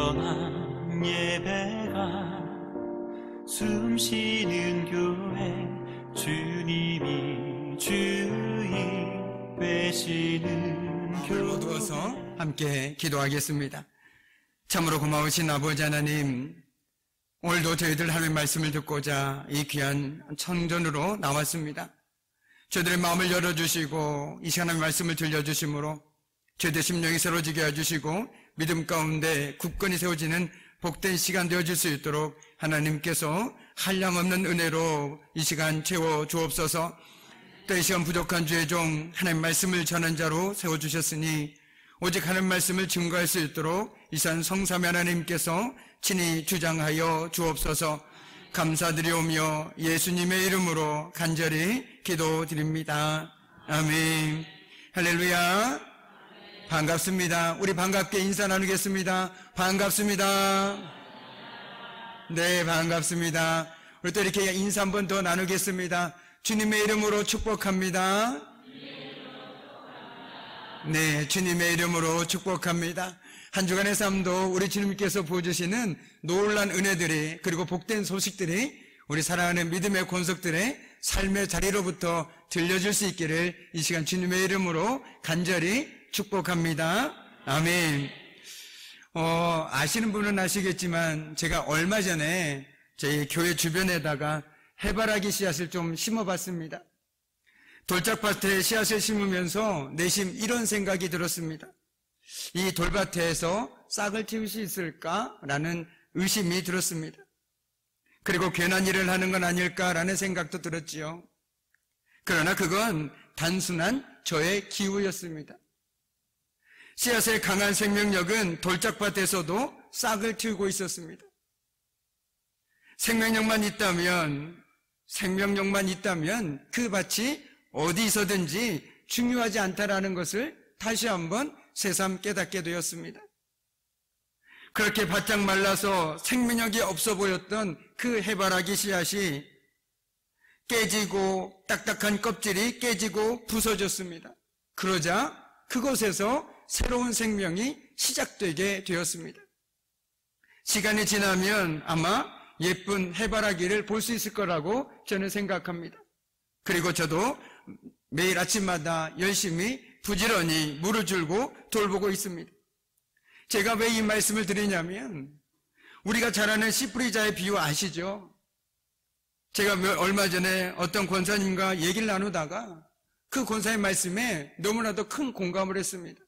영원한 예배가 숨쉬는 교회, 주님이 주인 되시는 교회. 어두워서 함께 기도하겠습니다. 참으로 고마우신 아버지 하나님, 오늘도 저희들 하나님의 말씀을 듣고자 이 귀한 청전으로 나왔습니다. 저희들의 마음을 열어주시고 이 시간의 말씀을 들려주심으로 저희들 심령이 새로지게 해주시고 믿음 가운데 굳건히 세워지는 복된 시간 되어질 수 있도록 하나님께서 한량없는 은혜로 이 시간 채워주옵소서. 또 이 시간 부족한 주의 종 하나님 말씀을 전한 자로 세워주셨으니 오직 하나님 말씀을 증거할 수 있도록 이 시간 성삼위 하나님께서 친히 주장하여 주옵소서. 감사드리오며 예수님의 이름으로 간절히 기도드립니다. 아멘. 할렐루야. 반갑습니다. 우리 반갑게 인사 나누겠습니다. 반갑습니다. 네, 반갑습니다. 우리 또 이렇게 인사 한 번 더 나누겠습니다. 주님의 이름으로 축복합니다. 네, 주님의 이름으로 축복합니다. 한 주간의 삶도 우리 주님께서 보여주시는 놀라운 은혜들이, 그리고 복된 소식들이 우리 사랑하는 믿음의 권속들의 삶의 자리로부터 들려줄 수 있기를 이 시간 주님의 이름으로 간절히 축복합니다. 아멘. 아시는 분은 아시겠지만 제가 얼마 전에 저희 교회 주변에다가 해바라기 씨앗을 좀 심어봤습니다. 돌짝밭에 씨앗을 심으면서 내심 이런 생각이 들었습니다. 이 돌밭에서 싹을 틔울 수 있을까라는 의심이 들었습니다. 그리고 괜한 일을 하는 건 아닐까라는 생각도 들었지요. 그러나 그건 단순한 저의 기우였습니다. 씨앗의 강한 생명력은 돌짝밭에서도 싹을 틔우고 있었습니다. 생명력만 있다면 그 밭이 어디서든지 중요하지 않다라는 것을 다시 한번 새삼 깨닫게 되었습니다. 그렇게 바짝 말라서 생명력이 없어 보였던 그 해바라기 씨앗이 깨지고 딱딱한 껍질이 깨지고 부서졌습니다. 그러자 그곳에서 새로운 생명이 시작되게 되었습니다. 시간이 지나면 아마 예쁜 해바라기를 볼 수 있을 거라고 저는 생각합니다. 그리고 저도 매일 아침마다 열심히 부지런히 물을 줄고 돌보고 있습니다. 제가 왜 이 말씀을 드리냐면 우리가 잘 아는 씨 뿌리자의 비유 아시죠? 제가 얼마 전에 어떤 권사님과 얘기를 나누다가 그 권사의 말씀에 너무나도 큰 공감을 했습니다.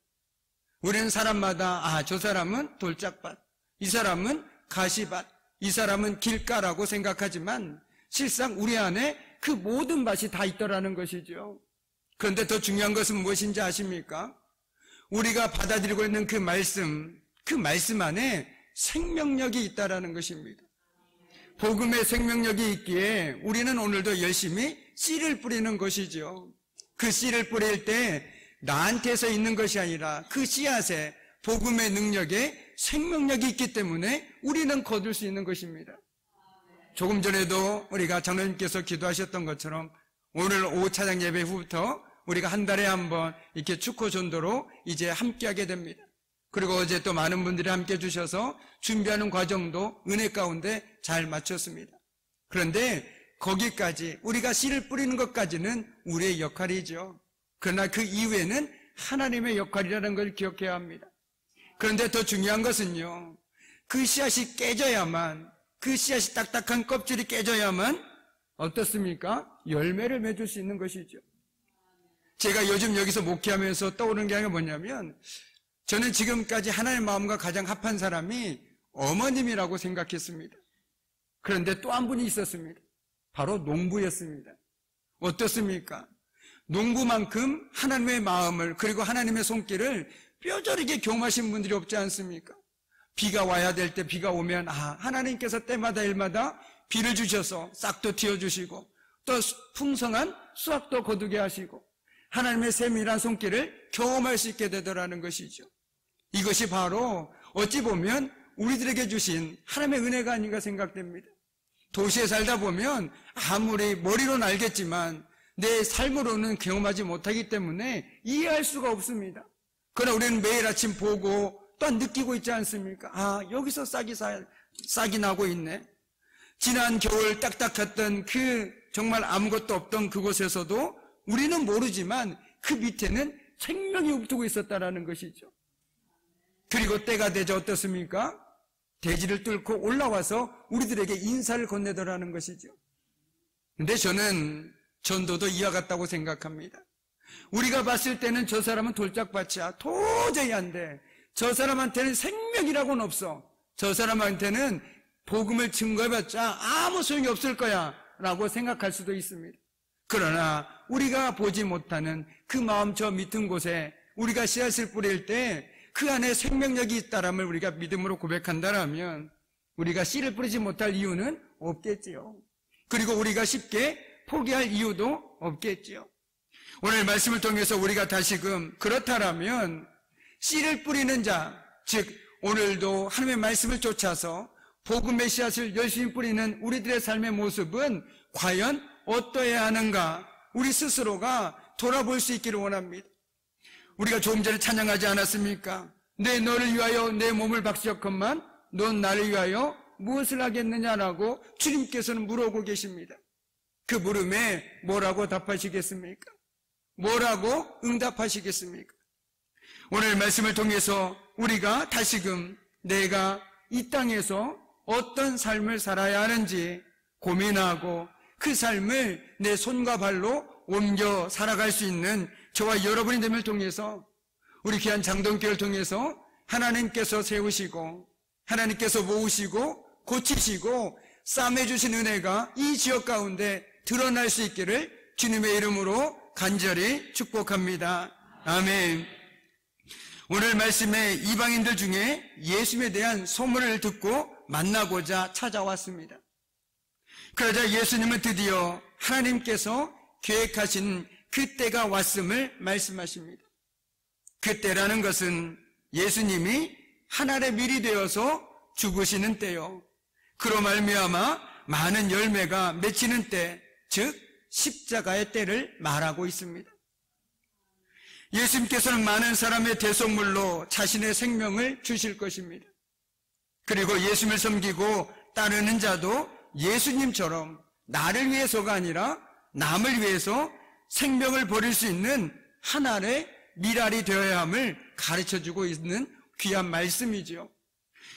우리는 사람마다 저 사람은 돌짝밭, 이 사람은 가시밭, 이 사람은 길가라고 생각하지만 실상 우리 안에 그 모든 밭이 다 있더라는 것이죠. 그런데 더 중요한 것은 무엇인지 아십니까? 우리가 받아들이고 있는 그 말씀 안에 생명력이 있다라는 것입니다. 복음의 생명력이 있기에 우리는 오늘도 열심히 씨를 뿌리는 것이죠. 그 씨를 뿌릴 때 나한테서 있는 것이 아니라 그 씨앗에 복음의 능력에 생명력이 있기 때문에 우리는 거둘 수 있는 것입니다. 조금 전에도 우리가 장로님께서 기도하셨던 것처럼 오늘 오후 차장 예배 후부터 우리가 한 달에 한 번 이렇게 축호 전도로 이제 함께하게 됩니다. 그리고 어제 또 많은 분들이 함께 해주셔서 준비하는 과정도 은혜 가운데 잘 마쳤습니다. 그런데 거기까지 우리가 씨를 뿌리는 것까지는 우리의 역할이죠. 그러나 그 이후에는 하나님의 역할이라는 걸 기억해야 합니다. 그런데 더 중요한 것은요, 그 씨앗이 깨져야만, 그 씨앗이 딱딱한 껍질이 깨져야만 어떻습니까? 열매를 맺을 수 있는 것이죠. 제가 요즘 여기서 목회하면서 떠오르는 게 아니라 뭐냐면, 저는 지금까지 하나님의 마음과 가장 합한 사람이 어머님이라고 생각했습니다. 그런데 또 한 분이 있었습니다. 바로 농부였습니다. 어떻습니까? 농부만큼 하나님의 마음을, 그리고 하나님의 손길을 뼈저리게 경험하신 분들이 없지 않습니까? 비가 와야 될 때 비가 오면 하나님께서 때마다 일마다 비를 주셔서 싹도 틔워주시고 또 풍성한 수확도 거두게 하시고 하나님의 세밀한 손길을 경험할 수 있게 되더라는 것이죠. 이것이 바로 어찌 보면 우리들에게 주신 하나님의 은혜가 아닌가 생각됩니다. 도시에 살다 보면 아무리 머리로는 알겠지만 내 삶으로는 경험하지 못하기 때문에 이해할 수가 없습니다. 그러나 우리는 매일 아침 보고 또한 느끼고 있지 않습니까? 아, 여기서 싹이 나고 있네. 지난 겨울 딱딱했던 그 정말 아무것도 없던 그곳에서도 우리는 모르지만 그 밑에는 생명이 उप두고 있었다라는 것이죠. 그리고 때가 되자 어떻습니까? 대지를 뚫고 올라와서 우리들에게 인사를 건네더라는 것이죠. 근데 저는 전도도 이와 같다고 생각합니다. 우리가 봤을 때는 저 사람은 돌짝밭이야. 도저히 안 돼. 저 사람한테는 생명이라고는 없어. 저 사람한테는 복음을 증거해봤자 아무 소용이 없을 거야 라고 생각할 수도 있습니다. 그러나 우리가 보지 못하는 그 마음 저 밑은 곳에 우리가 씨앗을 뿌릴 때 그 안에 생명력이 있다람을 우리가 믿음으로 고백한다라면 우리가 씨를 뿌리지 못할 이유는 없겠지요. 그리고 우리가 쉽게 포기할 이유도 없겠지요. 오늘 말씀을 통해서 우리가 다시금 그렇다라면 씨를 뿌리는 자, 즉 오늘도 하나님의 말씀을 쫓아서 복음의 씨앗을 열심히 뿌리는 우리들의 삶의 모습은 과연 어떠해야 하는가 우리 스스로가 돌아볼 수 있기를 원합니다. 우리가 조금 전에 찬양하지 않았습니까? 내 너를 위하여 내 몸을 박시었건만 넌 나를 위하여 무엇을 하겠느냐라고 주님께서는 물어보고 계십니다. 그 물음에 뭐라고 답하시겠습니까? 뭐라고 응답하시겠습니까? 오늘 말씀을 통해서 우리가 다시금 내가 이 땅에서 어떤 삶을 살아야 하는지 고민하고 그 삶을 내 손과 발로 옮겨 살아갈 수 있는 저와 여러분의 됨을 통해서 우리 귀한 장동교를 통해서 하나님께서 세우시고 하나님께서 모으시고 고치시고 싸매주신 은혜가 이 지역 가운데 드러날 수 있기를 주님의 이름으로 간절히 축복합니다. 아멘. 오늘 말씀에 이방인들 중에 예수님에 대한 소문을 듣고 만나고자 찾아왔습니다. 그러자 예수님은 드디어 하나님께서 계획하신 그 때가 왔음을 말씀하십니다. 그 때라는 것은 예수님이 하늘의 밀이 되어서 죽으시는 때요. 그로 말미암아 많은 열매가 맺히는 때, 즉 십자가의 때를 말하고 있습니다. 예수님께서는 많은 사람의 대속물로 자신의 생명을 주실 것입니다. 그리고 예수님을 섬기고 따르는 자도 예수님처럼 나를 위해서가 아니라 남을 위해서 생명을 버릴 수 있는 하나의 미랄이 되어야 함을 가르쳐주고 있는 귀한 말씀이지요.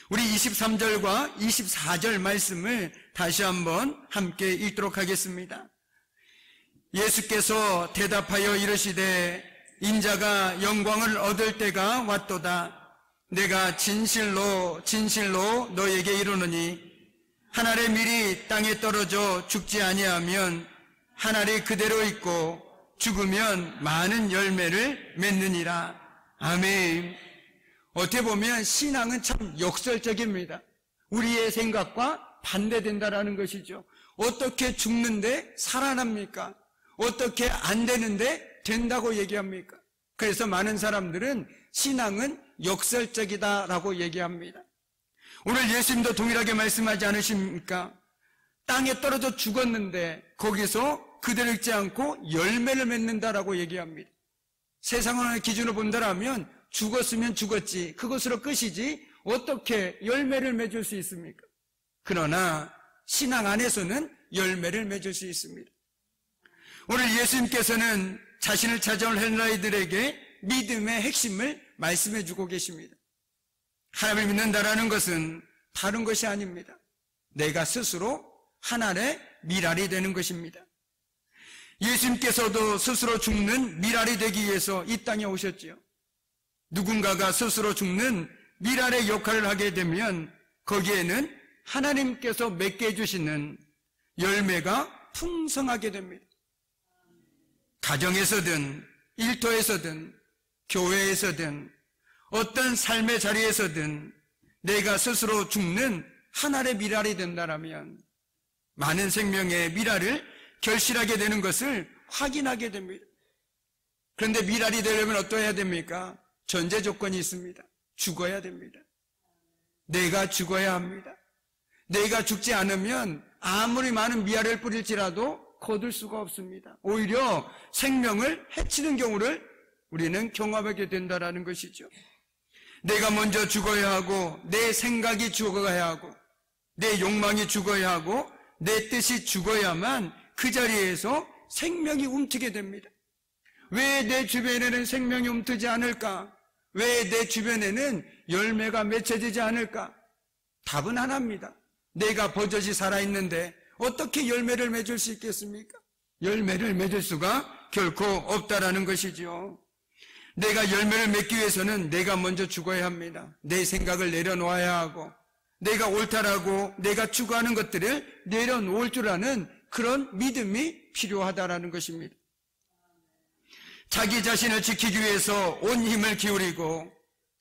우리 23절과 24절 말씀을 다시 한번 함께 읽도록 하겠습니다. 예수께서 대답하여 이르시되 인자가 영광을 얻을 때가 왔도다. 내가 진실로 진실로 너에게 이르노니 하늘의 밀이 땅에 떨어져 죽지 아니하면 하늘이 그대로 있고 죽으면 많은 열매를 맺느니라. 아멘. 어떻게 보면 신앙은 참 역설적입니다. 우리의 생각과 반대된다라는 것이죠. 어떻게 죽는데 살아납니까? 어떻게 안 되는데 된다고 얘기합니까? 그래서 많은 사람들은 신앙은 역설적이다라고 얘기합니다. 오늘 예수님도 동일하게 말씀하지 않으십니까? 땅에 떨어져 죽었는데 거기서 그대로 있지 않고 열매를 맺는다라고 얘기합니다. 세상의 기준으로 본다라면 죽었으면 죽었지, 그것으로 끝이지 어떻게 열매를 맺을 수 있습니까? 그러나 신앙 안에서는 열매를 맺을 수 있습니다. 오늘 예수님께서는 자신을 찾아올 헬라인들에게 믿음의 핵심을 말씀해 주고 계십니다. 하나님을 믿는다라는 것은 다른 것이 아닙니다. 내가 스스로 하나의 미랄이 되는 것입니다. 예수님께서도 스스로 죽는 미랄이 되기 위해서 이 땅에 오셨지요. 누군가가 스스로 죽는 미랄의 역할을 하게 되면 거기에는 하나님께서 맺게 해주시는 열매가 풍성하게 됩니다. 가정에서든 일터에서든 교회에서든 어떤 삶의 자리에서든 내가 스스로 죽는 하나의 미랄이 된다라면 많은 생명의 미랄을 결실하게 되는 것을 확인하게 됩니다. 그런데 미랄이 되려면 어떠해야 됩니까? 전제 조건이 있습니다. 죽어야 됩니다. 내가 죽어야 합니다. 내가 죽지 않으면 아무리 많은 미랄을 뿌릴지라도 거둘 수가 없습니다. 오히려 생명을 해치는 경우를 우리는 경험하게 된다는 것이죠. 내가 먼저 죽어야 하고, 내 생각이 죽어야 하고, 내 욕망이 죽어야 하고, 내 뜻이 죽어야만 그 자리에서 생명이 움트게 됩니다. 왜 내 주변에는 생명이 움트지 않을까? 왜 내 주변에는 열매가 맺혀지지 않을까? 답은 하나입니다. 내가 버젓이 살아있는데 어떻게 열매를 맺을 수 있겠습니까? 열매를 맺을 수가 결코 없다라는 것이죠. 내가 열매를 맺기 위해서는 내가 먼저 죽어야 합니다. 내 생각을 내려놓아야 하고, 내가 옳다라고 내가 추구하는 것들을 내려놓을 줄 아는 그런 믿음이 필요하다라는 것입니다. 자기 자신을 지키기 위해서 온 힘을 기울이고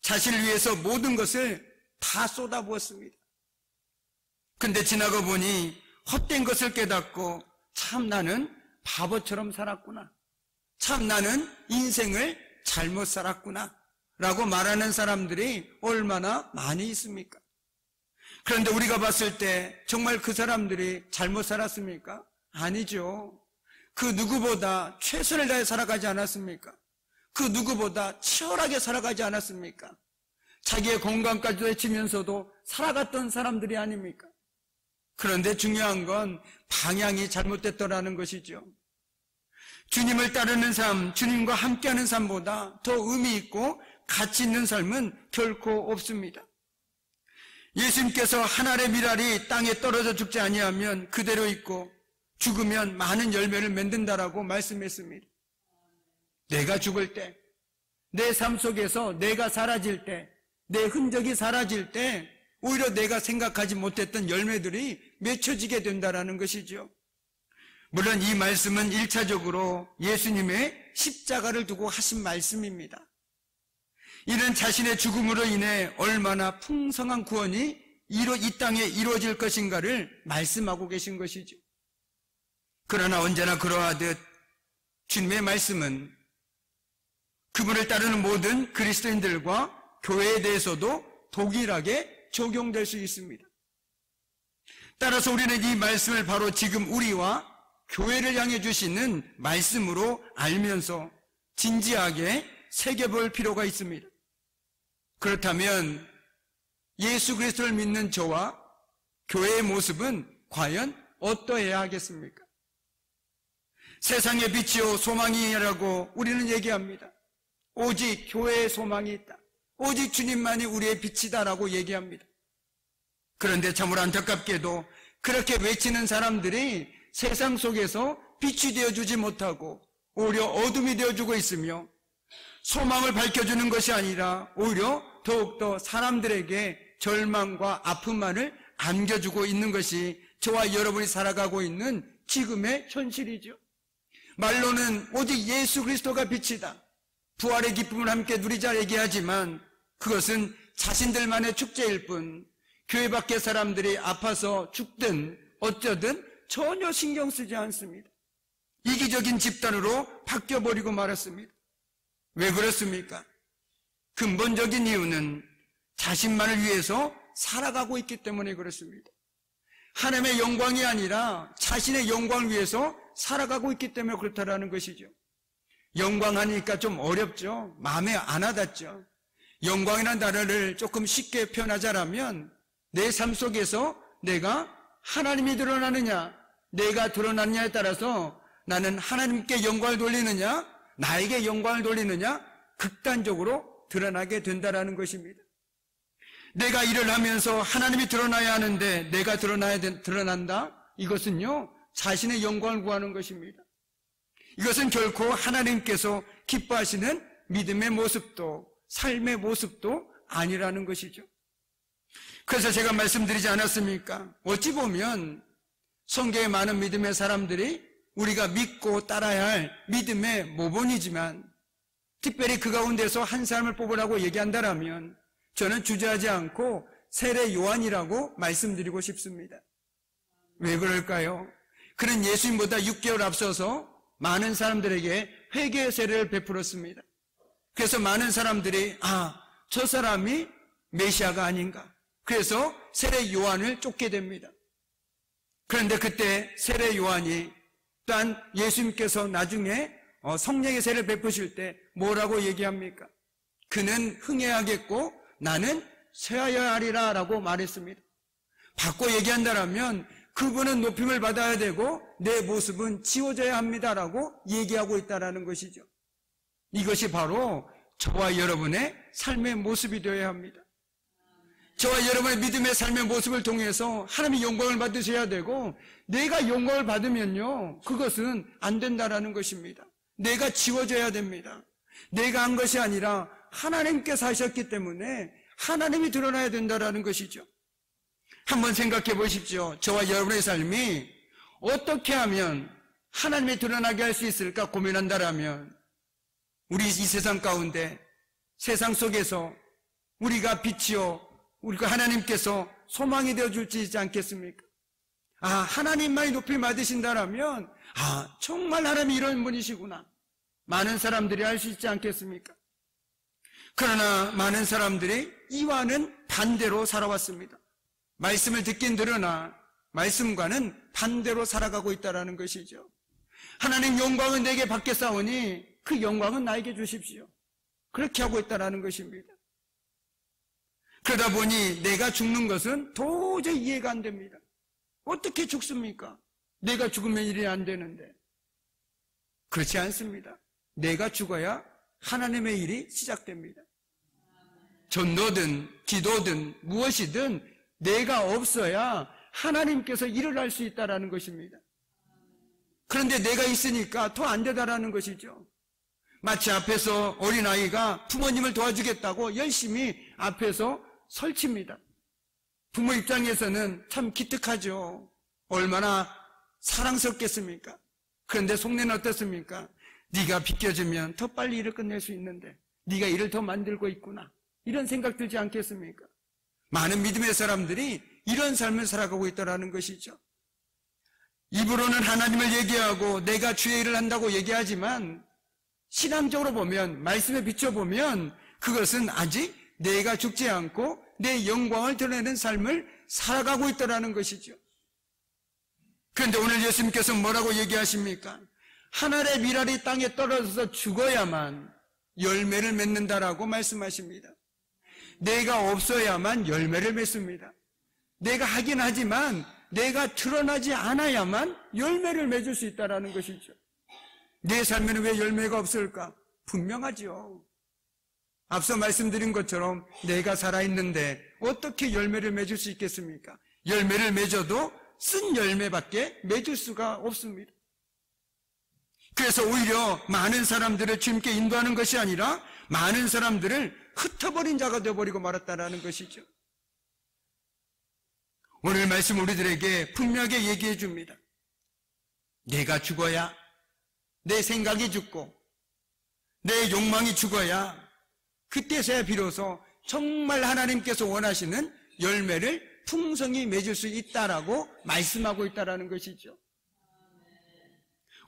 자신을 위해서 모든 것을 다 쏟아부었습니다. 근데 지나고 보니 헛된 것을 깨닫고 참 나는 바보처럼 살았구나. 참 나는 인생을 잘못 살았구나. 라고 말하는 사람들이 얼마나 많이 있습니까? 그런데 우리가 봤을 때 정말 그 사람들이 잘못 살았습니까? 아니죠. 그 누구보다 최선을 다해 살아가지 않았습니까? 그 누구보다 치열하게 살아가지 않았습니까? 자기의 건강까지도 해치면서도 살아갔던 사람들이 아닙니까? 그런데 중요한 건 방향이 잘못됐더라는 것이죠. 주님을 따르는 삶, 주님과 함께하는 삶보다 더 의미 있고 가치 있는 삶은 결코 없습니다. 예수님께서 한 알의 밀알이 땅에 떨어져 죽지 아니하면 그대로 있고 죽으면 많은 열매를 맺는다라고 말씀했습니다. 내가 죽을 때, 내 삶 속에서 내가 사라질 때, 내 흔적이 사라질 때 오히려 내가 생각하지 못했던 열매들이 맺혀지게 된다라는 것이죠. 물론 이 말씀은 1차적으로 예수님의 십자가를 두고 하신 말씀입니다. 이는 자신의 죽음으로 인해 얼마나 풍성한 구원이 이 땅에 이루어질 것인가를 말씀하고 계신 것이죠. 그러나 언제나 그러하듯 주님의 말씀은 그분을 따르는 모든 그리스도인들과 교회에 대해서도 동일하게 적용될 수 있습니다. 따라서 우리는 이 말씀을 바로 지금 우리와 교회를 향해 주시는 말씀으로 알면서 진지하게 새겨볼 필요가 있습니다. 그렇다면 예수 그리스도를 믿는 저와 교회의 모습은 과연 어떠해야 하겠습니까? 세상의 빛이요 소망이라고 우리는 얘기합니다. 오직 교회의 소망이 있다. 오직 주님만이 우리의 빛이다라고 얘기합니다. 그런데 참으로 안타깝게도 그렇게 외치는 사람들이 세상 속에서 빛이 되어주지 못하고 오히려 어둠이 되어주고 있으며 소망을 밝혀주는 것이 아니라 오히려 더욱더 사람들에게 절망과 아픔만을 안겨주고 있는 것이 저와 여러분이 살아가고 있는 지금의 현실이죠. 말로는 오직 예수 그리스도가 빛이다. 부활의 기쁨을 함께 누리자 얘기하지만 그것은 자신들만의 축제일 뿐 교회 밖의 사람들이 아파서 죽든 어쩌든 전혀 신경 쓰지 않습니다. 이기적인 집단으로 바뀌어버리고 말았습니다. 왜 그렇습니까? 근본적인 이유는 자신만을 위해서 살아가고 있기 때문에 그렇습니다. 하나님의 영광이 아니라 자신의 영광을 위해서 살아가고 있기 때문에 그렇다라는 것이죠. 영광하니까 좀 어렵죠. 마음에 안 와닿죠. 영광이라는 단어를 조금 쉽게 표현하자면 내 삶 속에서 내가 하나님이 드러나느냐 내가 드러났냐에 따라서 나는 하나님께 영광을 돌리느냐 나에게 영광을 돌리느냐 극단적으로 드러나게 된다는 것입니다. 내가 일을 하면서 하나님이 드러나야 하는데 내가 드러난다? 이것은요 자신의 영광을 구하는 것입니다. 이것은 결코 하나님께서 기뻐하시는 믿음의 모습도 삶의 모습도 아니라는 것이죠. 그래서 제가 말씀드리지 않았습니까? 어찌 보면 성경에 많은 믿음의 사람들이 우리가 믿고 따라야 할 믿음의 모본이지만 특별히 그 가운데서 한 사람을 뽑으라고 얘기한다면 저는 주저하지 않고 세례 요한이라고 말씀드리고 싶습니다. 왜 그럴까요? 그는 예수님보다 6개월 앞서서 많은 사람들에게 회개의 세례를 베풀었습니다. 그래서 많은 사람들이 저 사람이 메시아가 아닌가. 그래서 세례 요한을 쫓게 됩니다. 그런데 그때 세례 요한이 또한 예수님께서 나중에 성령의 세례를 베푸실 때 뭐라고 얘기합니까? 그는 흥해야겠고 나는 쇠하여야 하리라 라고 말했습니다. 바꿔 얘기한다면 그분은 높임을 받아야 되고 내 모습은 지워져야 합니다라고 얘기하고 있다는 것이죠. 이것이 바로 저와 여러분의 삶의 모습이 되어야 합니다. 저와 여러분의 믿음의 삶의 모습을 통해서 하나님의 영광을 받으셔야 되고, 내가 영광을 받으면요 그것은 안 된다라는 것입니다. 내가 지워져야 됩니다. 내가 한 것이 아니라 하나님께서 하셨기 때문에 하나님이 드러나야 된다라는 것이죠. 한번 생각해 보십시오. 저와 여러분의 삶이 어떻게 하면 하나님이 드러나게 할 수 있을까 고민한다라면, 우리 이 세상 가운데, 세상 속에서 우리가 빛이요 우리가 하나님께서 소망이 되어줄 수 있지 않겠습니까? 하나님만이 높이 받으신다라면 정말 하나님이 이런 분이시구나, 많은 사람들이 알 수 있지 않겠습니까? 그러나 많은 사람들이 이와는 반대로 살아왔습니다. 말씀을 듣긴 들으나 말씀과는 반대로 살아가고 있다는 것이죠. 하나님 영광은 내게 받겠사오니 그 영광은 나에게 주십시오, 그렇게 하고 있다는 것입니다. 그러다 보니 내가 죽는 것은 도저히 이해가 안 됩니다. 어떻게 죽습니까? 내가 죽으면 일이 안 되는데. 그렇지 않습니다. 내가 죽어야 하나님의 일이 시작됩니다. 전도든 기도든 무엇이든 내가 없어야 하나님께서 일을 할 수 있다는 것입니다. 그런데 내가 있으니까 더 안 되다라는 것이죠. 마치 앞에서 어린아이가 부모님을 도와주겠다고 열심히 앞에서 설칩니다. 부모 입장에서는 참 기특하죠. 얼마나 사랑스럽겠습니까? 그런데 속내는 어떻습니까? 네가 비켜주면 더 빨리 일을 끝낼 수 있는데 네가 일을 더 만들고 있구나, 이런 생각 들지 않겠습니까? 많은 믿음의 사람들이 이런 삶을 살아가고 있다는 것이죠. 입으로는 하나님을 얘기하고 내가 주의 일을 한다고 얘기하지만 신앙적으로 보면, 말씀에 비춰보면 그것은 아직 내가 죽지 않고 내 영광을 드러내는 삶을 살아가고 있다는 것이죠. 그런데 오늘 예수님께서 뭐라고 얘기하십니까? 하늘의 밀알이 땅에 떨어져서 죽어야만 열매를 맺는다라고 말씀하십니다. 내가 없어야만 열매를 맺습니다. 내가 하긴 하지만 내가 드러나지 않아야만 열매를 맺을 수 있다는 것이죠. 내 삶에는 왜 열매가 없을까? 분명하죠. 앞서 말씀드린 것처럼 내가 살아있는데 어떻게 열매를 맺을 수 있겠습니까? 열매를 맺어도 쓴 열매밖에 맺을 수가 없습니다. 그래서 오히려 많은 사람들을 주님께 인도하는 것이 아니라 많은 사람들을 흩어버린 자가 되어버리고 말았다는 것이죠. 오늘 말씀 우리들에게 분명하게 얘기해 줍니다. 내가 죽어야, 내 생각이 죽고 내 욕망이 죽어야 그때서야 비로소 정말 하나님께서 원하시는 열매를 풍성히 맺을 수 있다라고 말씀하고 있다는 것이죠.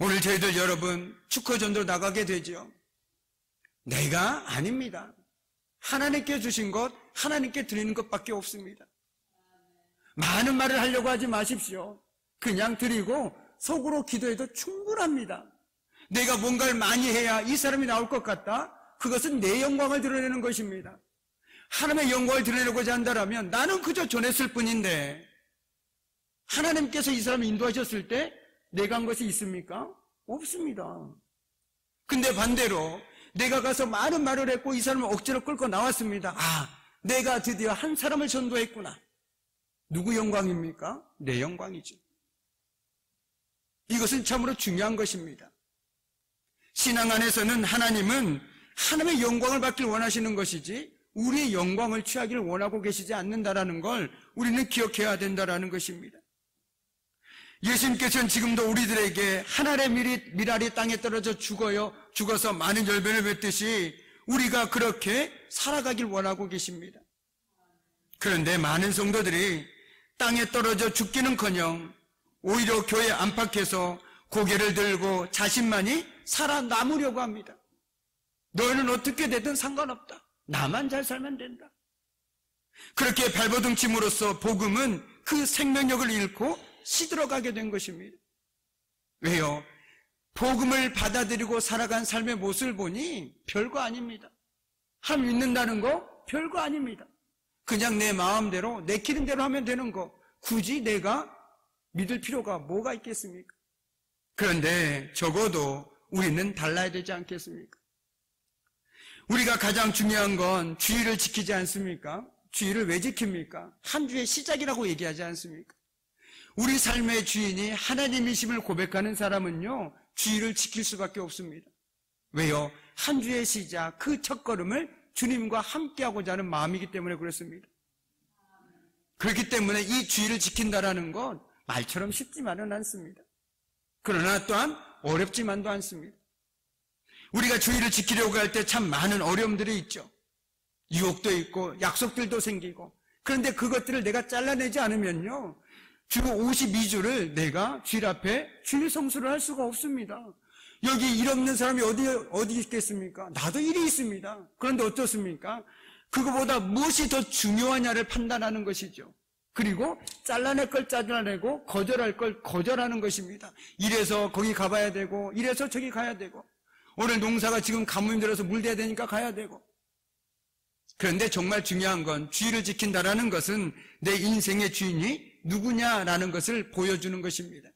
오늘 저희들 여러분 축허전도 나가게 되죠. 내가 아닙니다. 하나님께 주신 것, 하나님께 드리는 것밖에 없습니다. 많은 말을 하려고 하지 마십시오. 그냥 드리고 속으로 기도해도 충분합니다. 내가 뭔가를 많이 해야 이 사람이 나올 것 같다? 그것은 내 영광을 드러내는 것입니다. 하나님의 영광을 드러내고자 한다면 나는 그저 전했을 뿐인데, 하나님께서 이 사람을 인도하셨을 때 내가 한 것이 있습니까? 없습니다. 근데 반대로 내가 가서 많은 말을 했고 이 사람을 억지로 끌고 나왔습니다. 내가 드디어 한 사람을 전도했구나. 누구 영광입니까? 내 영광이죠. 이것은 참으로 중요한 것입니다. 신앙 안에서는 하나님은 하나님의 영광을 받길 원하시는 것이지 우리의 영광을 취하기를 원하고 계시지 않는다라는 걸 우리는 기억해야 된다라는 것입니다. 예수님께서는 지금도 우리들에게 하늘의 밀알이 땅에 떨어져 죽어서 많은 열매를 맺듯이 우리가 그렇게 살아가길 원하고 계십니다. 그런데 많은 성도들이 땅에 떨어져 죽기는커녕 오히려 교회 안팎에서 고개를 들고 자신만이 살아남으려고 합니다. 너희는 어떻게 되든 상관없다. 나만 잘 살면 된다. 그렇게 발버둥침으로써 복음은 그 생명력을 잃고 시들어가게 된 것입니다. 왜요? 복음을 받아들이고 살아간 삶의 모습을 보니 별거 아닙니다. 하나님 믿는다는 거 별거 아닙니다. 그냥 내 마음대로 내키는 대로 하면 되는 거 굳이 내가 믿을 필요가 뭐가 있겠습니까? 그런데 적어도 우리는 달라야 되지 않겠습니까? 우리가 가장 중요한 건 주의를 지키지 않습니까? 주의를 왜 지킵니까? 한 주의 시작이라고 얘기하지 않습니까? 우리 삶의 주인이 하나님이심을 고백하는 사람은요, 주의를 지킬 수밖에 없습니다. 왜요? 한 주의 시작, 그 첫걸음을 주님과 함께하고자 하는 마음이기 때문에 그렇습니다. 그렇기 때문에 이 주의를 지킨다라는 건 말처럼 쉽지만은 않습니다. 그러나 또한 어렵지만도 않습니다. 우리가 주의를 지키려고 할 때 참 많은 어려움들이 있죠. 유혹도 있고 약속들도 생기고, 그런데 그것들을 내가 잘라내지 않으면요, 주 52주를 내가 주일 앞에 주일 성수를 할 수가 없습니다. 여기 일 없는 사람이 어디 있겠습니까? 나도 일이 있습니다. 그런데 어떻습니까? 그거보다 무엇이 더 중요하냐를 판단하는 것이죠. 그리고 잘라낼 걸 잘라내고 거절할 걸 거절하는 것입니다. 이래서 거기 가봐야 되고, 이래서 저기 가야 되고, 오늘 농사가 지금 가뭄이 들어서 물 대야 되니까 가야 되고. 그런데 정말 중요한 건 주의를 지킨다라는 것은 내 인생의 주인이 누구냐라는 것을 보여주는 것입니다.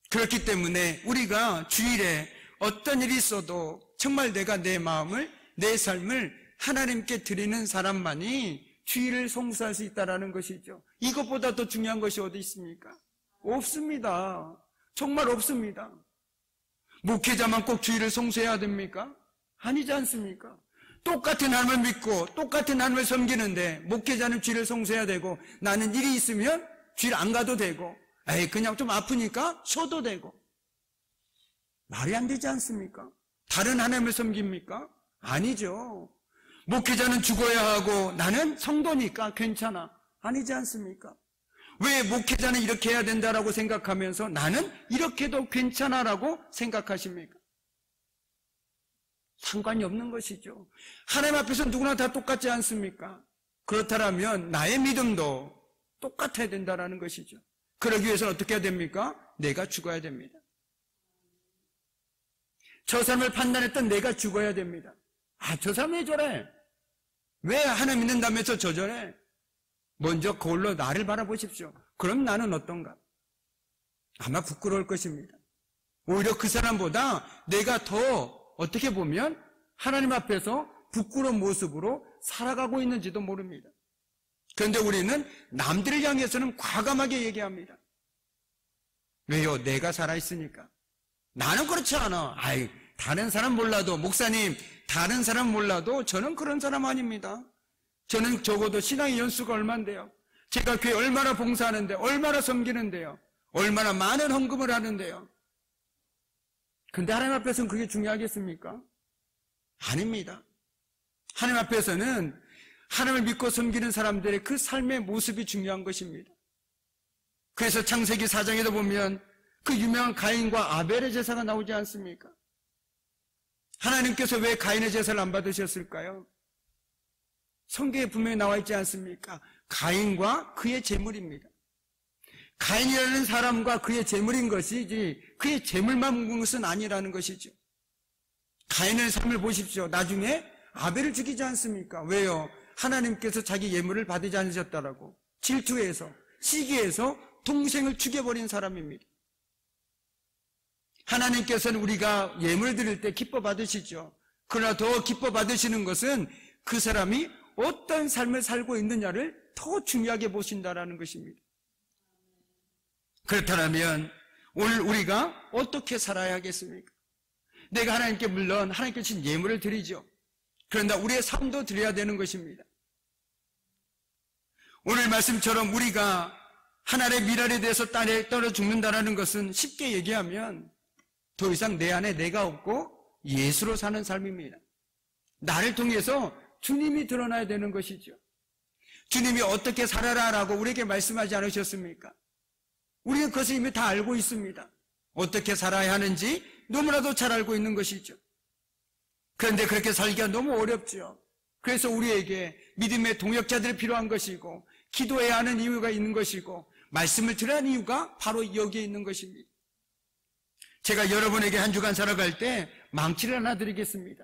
그렇기 때문에 우리가 주일에 어떤 일이 있어도 정말 내가 내 마음을, 내 삶을 하나님께 드리는 사람만이 주일을 성수할 수 있다는 것이죠. 이것보다 더 중요한 것이 어디 있습니까? 없습니다. 정말 없습니다. 목회자만 꼭 주일을 성수해야 됩니까? 아니지 않습니까? 똑같은 하나님을 믿고 똑같은 하나님을 섬기는데 목회자는 주일을 성수해야 되고, 나는 일이 있으면 주일 안 가도 되고, 그냥 좀 아프니까 쉬어도 되고. 말이 안 되지 않습니까? 다른 하나님을 섬깁니까? 아니죠. 목회자는 죽어야 하고 나는 성도니까 괜찮아. 아니지 않습니까? 왜 목회자는 이렇게 해야 된다라고 생각하면서 나는 이렇게도 괜찮아라고 생각하십니까? 상관이 없는 것이죠. 하나님 앞에서 누구나 다 똑같지 않습니까? 그렇다면 나의 믿음도 똑같아야 된다는 것이죠. 그러기 위해서는 어떻게 해야 됩니까? 내가 죽어야 됩니다. 저 사람을 판단했던 내가 죽어야 됩니다. 저 사람 왜 저래? 왜 하나님 믿는다면서 저 저래? 먼저 거울로 나를 바라보십시오. 그럼 나는 어떤가? 아마 부끄러울 것입니다. 오히려 그 사람보다 내가 더 어떻게 보면 하나님 앞에서 부끄러운 모습으로 살아가고 있는지도 모릅니다. 그런데 우리는 남들을 향해서는 과감하게 얘기합니다. 왜요? 내가 살아있으니까. 나는 그렇지 않아. 다른 사람 몰라도, 목사님, 다른 사람 몰라도 저는 그런 사람 아닙니다. 저는 적어도 신앙의 연수가 얼만데요. 제가 교회 얼마나 봉사하는데, 얼마나 섬기는데요. 얼마나 많은 헌금을 하는데요. 근데 하나님 앞에서는 그게 중요하겠습니까? 아닙니다. 하나님 앞에서는 하나님을 믿고 섬기는 사람들의 그 삶의 모습이 중요한 것입니다. 그래서 창세기 4장에도 보면 그 유명한 가인과 아벨의 제사가 나오지 않습니까? 하나님께서 왜 가인의 제사를 안 받으셨을까요? 성경에 분명히 나와 있지 않습니까? 가인과 그의 재물입니다. 가인이라는 사람과 그의 재물인 것이지 그의 재물만 묵은 것은 아니라는 것이죠. 가인의 삶을 보십시오. 나중에 아벨을 죽이지 않습니까? 왜요? 하나님께서 자기 예물을 받지 않으셨다라고 질투해서, 시기해서 동생을 죽여버린 사람입니다. 하나님께서는 우리가 예물 드릴 때 기뻐 받으시죠. 그러나 더 기뻐 받으시는 것은 그 사람이 어떤 삶을 살고 있느냐를 더 중요하게 보신다라는 것입니다. 그렇다면 오늘 우리가 어떻게 살아야 하겠습니까? 내가 하나님께 물론 하나님께 주신 예물을 드리죠. 그런데 우리의 삶도 드려야 되는 것입니다. 오늘 말씀처럼 우리가 하나님의 미랄에 대해서 땅에 떨어 죽는다는 것은 쉽게 얘기하면 더 이상 내 안에 내가 없고 예수로 사는 삶입니다. 나를 통해서 주님이 드러나야 되는 것이죠. 주님이 어떻게 살아라라고 우리에게 말씀하지 않으셨습니까? 우리는 그것을 이미 다 알고 있습니다. 어떻게 살아야 하는지 너무나도 잘 알고 있는 것이죠. 그런데 그렇게 살기가 너무 어렵죠. 그래서 우리에게 믿음의 동역자들이 필요한 것이고, 기도해야 하는 이유가 있는 것이고, 말씀을 들어야 하는 이유가 바로 여기에 있는 것입니다. 제가 여러분에게 한 주간 살아갈 때 망치를 하나 드리겠습니다.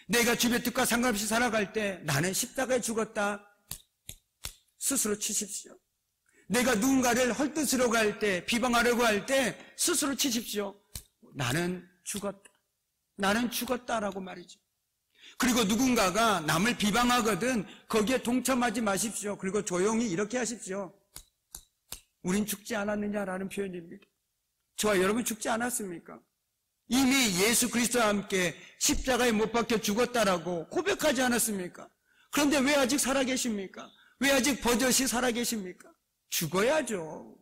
내가 주변 뜻과 상관없이 살아갈 때 나는 십자가에 죽었다. 스스로 치십시오. 내가 누군가를 헐뜯으려고 할 때, 비방하려고 할 때 스스로 치십시오. 나는 죽었다. 나는 죽었다라고 말이죠. 그리고 누군가가 남을 비방하거든 거기에 동참하지 마십시오. 그리고 조용히 이렇게 하십시오. 우린 죽지 않았느냐라는 표현입니다. 저와 여러분 죽지 않았습니까? 이미 예수 그리스도와 함께 십자가에 못 박혀 죽었다라고 고백하지 않았습니까? 그런데 왜 아직 살아계십니까? 왜 아직 버젓이 살아계십니까? 죽어야죠.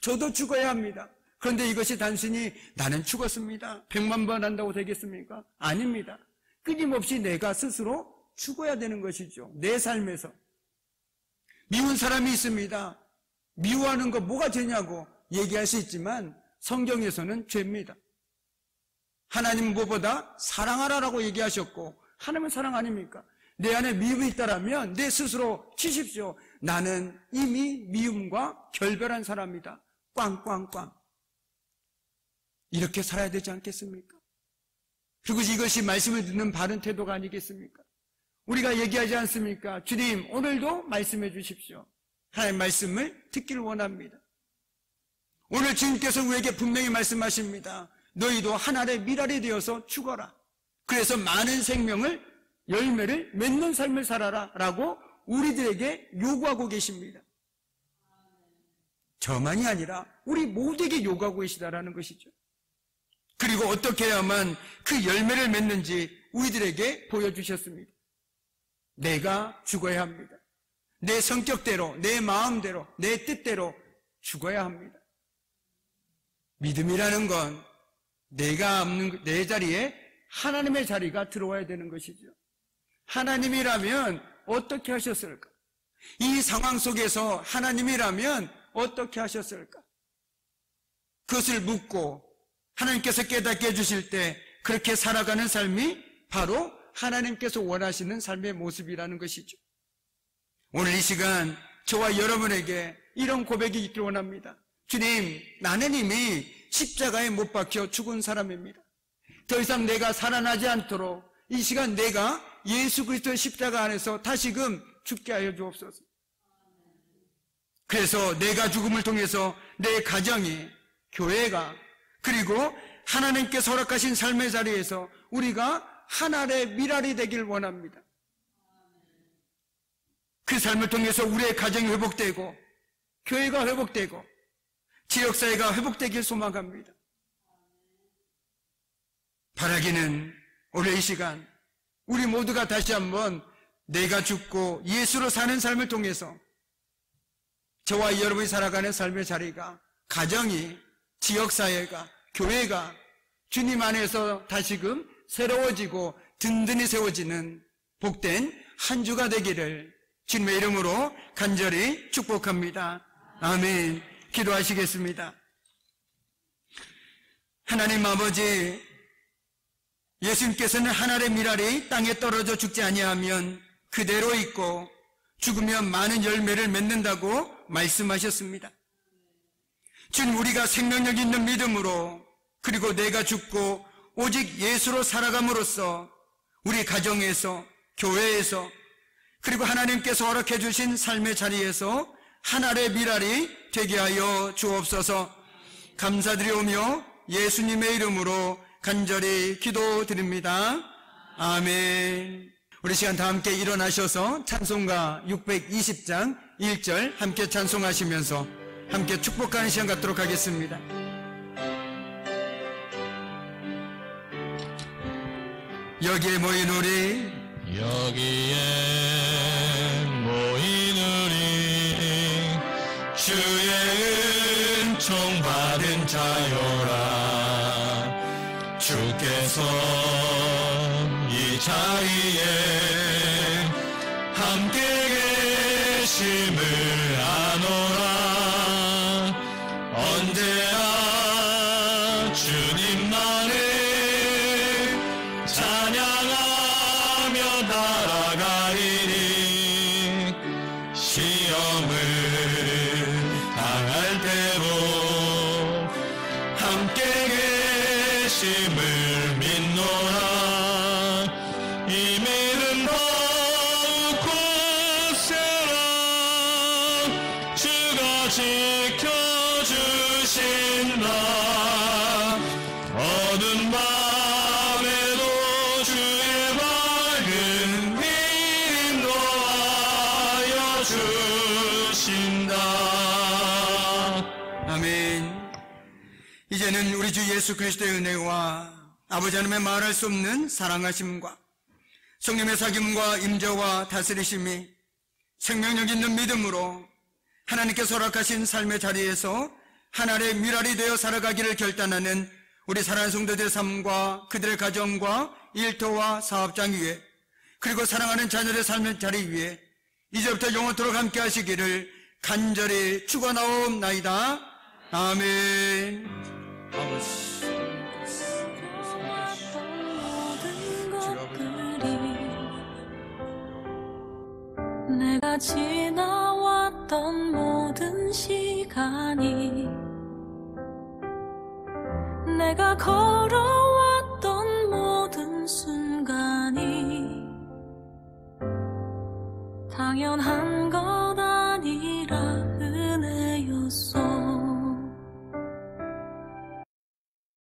저도 죽어야 합니다. 그런데 이것이 단순히 나는 죽었습니다. 100만 번 한다고 되겠습니까? 아닙니다. 끊임없이 내가 스스로 죽어야 되는 것이죠. 내 삶에서. 미운 사람이 있습니다. 미워하는 거 뭐가 죄냐고 얘기할 수 있지만 성경에서는 죄입니다. 하나님은 무엇보다 사랑하라라고 얘기하셨고 하나님은 사랑 아닙니까? 내 안에 미움이 있다라면 내 스스로 치십시오. 나는 이미 미움과 결별한 사람이다. 꽝꽝꽝. 이렇게 살아야 되지 않겠습니까? 그리고 이것이 말씀을 듣는 바른 태도가 아니겠습니까? 우리가 얘기하지 않습니까? 주님 오늘도 말씀해 주십시오. 하나님의 말씀을 듣기를 원합니다. 오늘 주님께서 우리에게 분명히 말씀하십니다. 너희도 하늘의 밀알이 되어서 죽어라. 그래서 많은 생명을 열매를 맺는 삶을 살아라 라고 우리들에게 요구하고 계십니다. 저만이 아니라 우리 모두에게 요구하고 계시다라는 것이죠. 그리고 어떻게 해야만 그 열매를 맺는지 우리들에게 보여주셨습니다. 내가 죽어야 합니다. 내 성격대로, 내 마음대로, 내 뜻대로 죽어야 합니다. 믿음이라는 건 내가 없는 내 자리에 하나님의 자리가 들어와야 되는 것이죠. 하나님이라면 어떻게 하셨을까? 이 상황 속에서 하나님이라면 어떻게 하셨을까? 그것을 묻고 하나님께서 깨닫게 해주실 때 그렇게 살아가는 삶이 바로 하나님께서 원하시는 삶의 모습이라는 것이죠. 오늘 이 시간 저와 여러분에게 이런 고백이 있기를 원합니다. 주님, 나는 이미 십자가에 못 박혀 죽은 사람입니다. 더 이상 내가 살아나지 않도록 이 시간 내가 예수 그리스도의 십자가 안에서 다시금 죽게 하여 주옵소서. 그래서 내가 죽음을 통해서 내 가정이, 교회가, 그리고 하나님께서 허락하신 삶의 자리에서 우리가 하나의 밀알이 되길 원합니다. 그 삶을 통해서 우리의 가정이 회복되고 교회가 회복되고 지역사회가 회복되길 소망합니다. 바라기는 오늘 이 시간 우리 모두가 다시 한번 내가 죽고 예수로 사는 삶을 통해서 저와 여러분이 살아가는 삶의 자리가, 가정이, 지역사회가, 교회가 주님 안에서 다시금 새로워지고 든든히 세워지는 복된 한 주가 되기를 주님의 이름으로 간절히 축복합니다. 아멘. 기도하시겠습니다. 하나님 아버지, 예수님께서는 하늘의 밀알이 땅에 떨어져 죽지 아니하면 그대로 있고 죽으면 많은 열매를 맺는다고 말씀하셨습니다. 주님, 우리가 생명력 있는 믿음으로 그리고 내가 죽고 오직 예수로 살아감으로써 우리 가정에서, 교회에서, 그리고 하나님께서 허락해 주신 삶의 자리에서 하늘의 밀알이 되게 하여 주옵소서. 감사드리오며 예수님의 이름으로 간절히 기도드립니다. 아멘. 우리 시간 다 함께 일어나셔서 찬송가 620장 1절 함께 찬송하시면서 함께 축복하는 시간 갖도록 하겠습니다. 여기에 모인 우리, 여기에 모인 우리 주의 은총 받은 자여라. 주께서 이 자리에 함께 계심을 아노라. 언제나 주님만을 찬양하며 날아가리니 시험을 당할 때도 함께 계심을 믿노라. 이 믿음 더욱 굳세라. 주가 지켜주신다. 어두운 밤에도 주의 밝은 빛 인도하여 주신다. 아멘. 이제는 우리 주 예수 그리스도의 은혜와 아버지 하나님의 말할 수 없는 사랑하심과 성령의 사귐과 임재와 다스리심이 생명력 있는 믿음으로 하나님께서 허락하신 삶의 자리에서 하나님의 미랄이 되어 살아가기를 결단하는 우리 사랑하는 성도들의 삶과 그들의 가정과 일터와 사업장 위에, 그리고 사랑하는 자녀들의 삶의 자리 위에 이제부터 영원토록 함께 하시기를 간절히 축원하옵나이다. 아멘. 아버지, 내가 지나왔던 모든 시간이, 내가 걸어왔던 모든 순간이 당연한 것